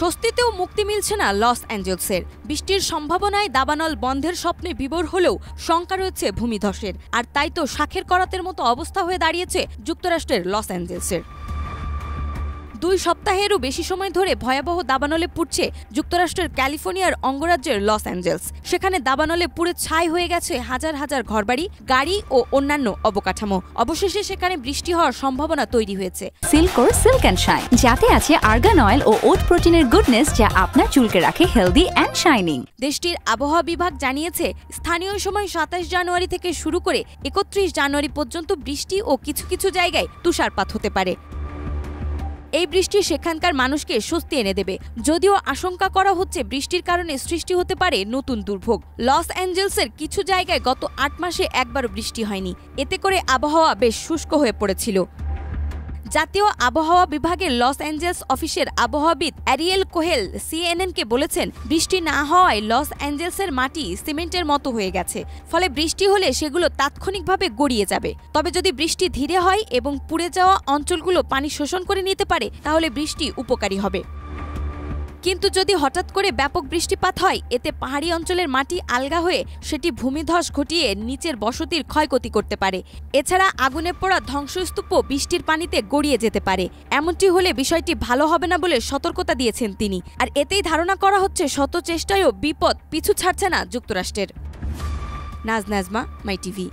স্বস্তিতেও মুক্তি মিলছে না লস অ্যাঞ্জেলসের। বৃষ্টির সম্ভাবনায় দাবানল বন্ধের স্বপ্নে বিভোর হলেও শঙ্কা রয়েছে ভূমিধসের। আর তাই তো শাঁখের করাতের মতো অবস্থা হয়ে দাঁড়িয়েছে যুক্তরাষ্ট্রের লস অ্যাঞ্জেলসের। 2 সপ্তাহেরও বেশি সময় ধরে ভয়াবহ দাবানলে পুড়ছে যুক্তরাষ্ট্রের ক্যালিফোর্নিয়ার অঙ্গরাজ্যের লস অ্যাঞ্জেলস। সেখানে দাবানলে পুড়ে ছাই হয়ে গেছে হাজার হাজার ঘরবাড়ি, গাড়ি ও অন্যান্য অবকাঠামো। অবশেষে সেখানে বৃষ্টি হওয়ার সম্ভাবনা তৈরি হয়েছে। সিল্কোর সিল্ক অ্যান্ড শাইন, যাতে আছে আর্গান অয়েল ও ওট প্রোটিনের গুডনেস, যা আপনার চুলকে রাখে হেলদি অ্যান্ড শাইনিং। দেশটির আবহাওয়া বিভাগ জানিয়েছে, স্থানীয় সময় 27 জানুয়ারি থেকে শুরু করে 31 জানুয়ারি পর্যন্ত বৃষ্টি ও কিছু কিছু জায়গায় তুষারপাত হতে পারে। এই বৃষ্টি সেখানকার মানুষকে স্বস্তি এনে দেবে, যদিও আশঙ্কা করা হচ্ছে বৃষ্টির কারণে সৃষ্টি হতে পারে নতুন দুর্ভোগ। লস অ্যাঞ্জেলসের কিছু জায়গায় গত 8 মাসে একবারও বৃষ্টি হয়নি। এতে করে আবহাওয়া বেশ শুষ্ক হয়ে পড়েছিল। জাতীয় আবহাওয়া বিভাগের লস অ্যাঞ্জেলস অফিসের আবহাওয়াবিদ অ্যারিয়েল কোহেল সিএনএনকে বলেছেন, বৃষ্টি না হওয়ায় লস অ্যাঞ্জেলসের মাটি সিমেন্টের মতো হয়ে গেছে। ফলে বৃষ্টি হলে সেগুলো তাৎক্ষণিকভাবে গড়িয়ে যাবে। তবে যদি বৃষ্টি ধীরে হয় এবং পুড়ে যাওয়া অঞ্চলগুলো পানি শোষণ করে নিতে পারে, তাহলে বৃষ্টি উপকারী হবে। কিন্তু যদি হঠাৎ করে ব্যাপক বৃষ্টিপাত হয়, এতে পাহাড়ি অঞ্চলের মাটি আলগা হয়ে সেটি ভূমিধস ঘটিয়ে নিচের বসতির ক্ষয়ক্ষতি করতে পারে। এছাড়া আগুনে পোড়া ধ্বংসস্তূপও বৃষ্টির পানিতে গড়িয়ে যেতে পারে। এমনটি হলে বিষয়টি ভালো হবে না বলে সতর্কতা দিয়েছেন তিনি। আর এতেই ধারণা করা হচ্ছে শত চেষ্টায়ও বিপদ পিছু ছাড়ছে না যুক্তরাষ্ট্রের। নাজনাজমা, মাই টিভি।